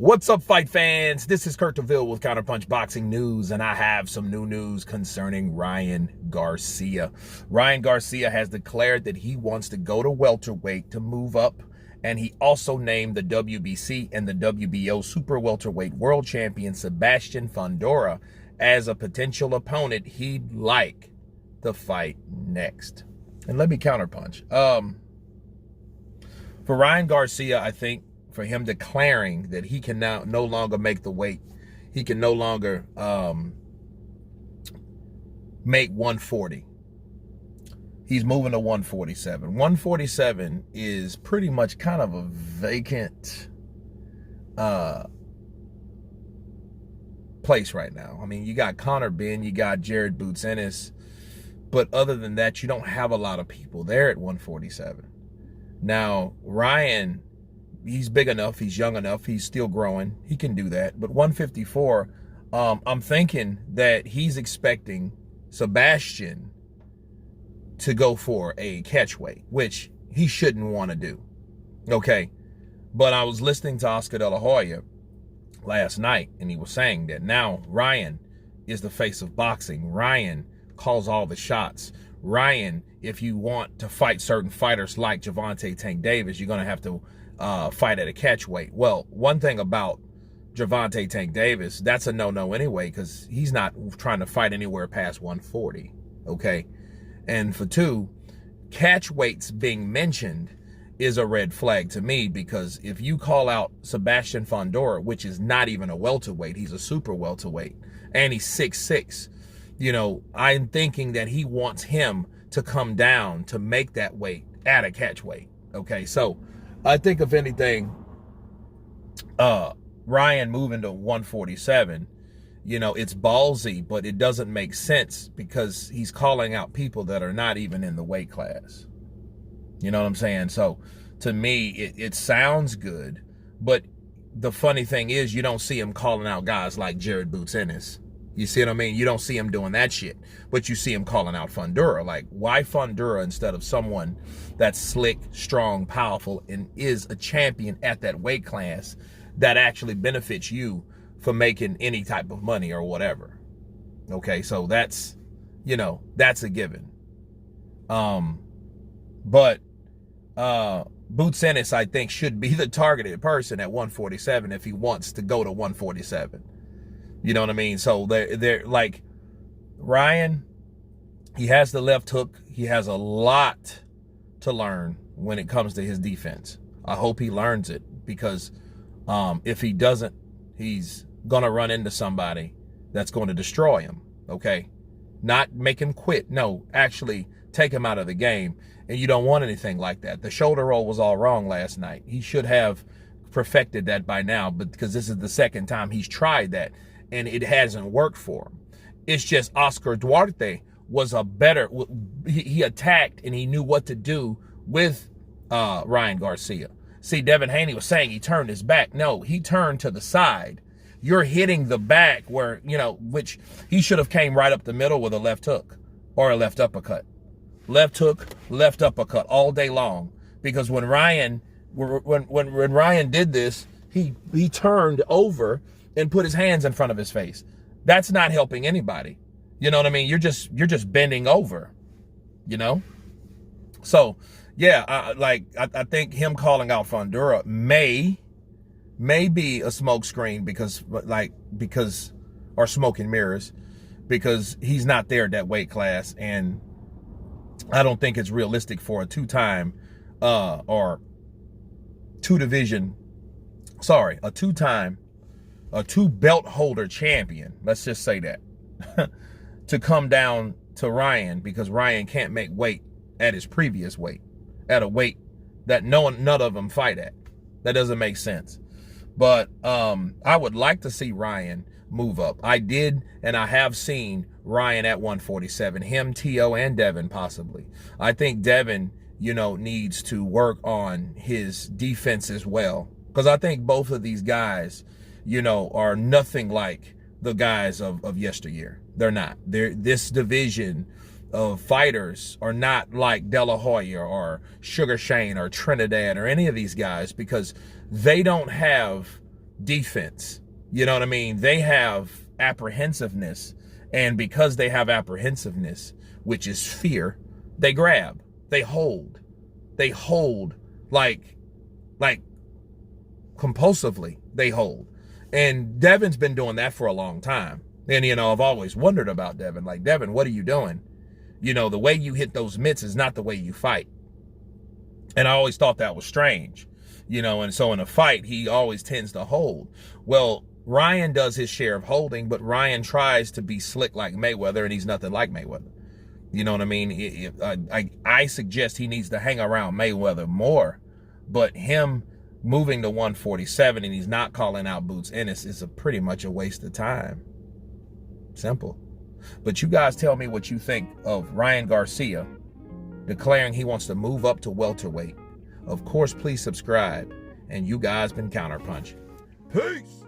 What's up, fight fans? This is Kurt DeVille with Counterpunch Boxing News, and I have some new news concerning Ryan Garcia. Ryan Garcia has declared that he wants to go to welterweight to move up, and he also named the WBC and the WBO super welterweight world champion Sabastian Fundora as a potential opponent he'd like to fight next. And let me counterpunch. For Ryan Garcia, I think for him declaring that he can now no longer make the weight, he can no longer make 140. He's moving to 147. 147 is pretty much kind of a vacant place right now. I mean, you got Conor Ben, you got Jared Boots Ennis, but other than that, you don't have a lot of people there at 147. Now, Ryan, he's big enough, he's young enough, he's still growing, he can do that. But 154, I'm thinking that he's expecting Sabastian to go for a catch weight, which he shouldn't want to do. Okay, but I was listening to Oscar De La Hoya last night, and he was saying that now Ryan is the face of boxing. Ryan calls all the shots. Ryan, if you want to fight certain fighters like Gervonta Tank Davis, you're going to have to fight at a catch weight. Well, one thing about Gervonta Tank Davis, that's a no-no anyway, because he's not trying to fight anywhere past 140, okay? And for two, catch weights being mentioned is a red flag to me, because if you call out Sabastian Fundora, which is not even a welterweight, he's a super welterweight, and he's 6'6", you know, I'm thinking that he wants him to come down to make that weight at a catch weight, okay? So I think if anything, Ryan moving to 147, you know, it's ballsy, but it doesn't make sense because he's calling out people that are not even in the weight class. You know what I'm saying? So to me, it sounds good, but the funny thing is you don't see him calling out guys like Jared Boots Ennis. You see what I mean? You don't see him doing that shit, but you see him calling out Fundora. Like, why Fundora instead of someone that's slick, strong, powerful, and is a champion at that weight class that actually benefits you for making any type of money or whatever? Okay, so that's, you know, that's a given. But Boots Ennis, I think, should be the targeted person at 147 if he wants to go to 147. You know what I mean? So they're like, Ryan, he has the left hook. He has a lot to learn when it comes to his defense. I hope he learns it, because if he doesn't, he's going to run into somebody that's going to destroy him, okay? Not make him quit. No, actually take him out of the game. And you don't want anything like that. The shoulder roll was all wrong last night. He should have perfected that by now, but because this is the second time he's tried that, and it hasn't worked for him. It's just Oscar Duarte was a better, he attacked and he knew what to do with Ryan Garcia. See, Devin Haney was saying he turned his back. No, he turned to the side. You're hitting the back where, you know, which he should have came right up the middle with a left hook or a left uppercut. Left hook, left uppercut all day long. Because when Ryan, when Ryan did this, he turned over and put his hands in front of his face. That's not helping anybody. You know what I mean? You're just bending over, you know? So, yeah, I think him calling out Fundora may be a smoke screen because or smoke and mirrors, because he's not there at that weight class, and I don't think it's realistic for a two-time a two-belt holder champion, let's just say that, to come down to Ryan, because Ryan can't make weight at his previous weight, at a weight that none of them fight at. That doesn't make sense. But I would like to see Ryan move up. I did, and I have seen Ryan at 147, him, T.O., and Devin possibly. I think Devin, you know, needs to work on his defense as well, because I think both of these guys, you know, are nothing like the guys of yesteryear. They're not. This division of fighters are not like De La Hoya or Sugar Shane or Trinidad or any of these guys, because they don't have defense. You know what I mean? They have apprehensiveness. And because they have apprehensiveness, which is fear, they grab, they hold like compulsively, they hold. And Devin's been doing that for a long time. And, you know, I've always wondered about Devin. Like, Devin, what are you doing? You know, the way you hit those mitts is not the way you fight. And I always thought that was strange, you know, and so in a fight, he always tends to hold. Well, Ryan does his share of holding, but Ryan tries to be slick like Mayweather, and he's nothing like Mayweather. You know what I mean? I suggest he needs to hang around Mayweather more, but him moving to 147 and he's not calling out Boots Ennis is pretty much a waste of time. Simple. But you guys tell me what you think of Ryan Garcia declaring he wants to move up to welterweight. Of course, please subscribe. And you guys been Counterpunch. Peace!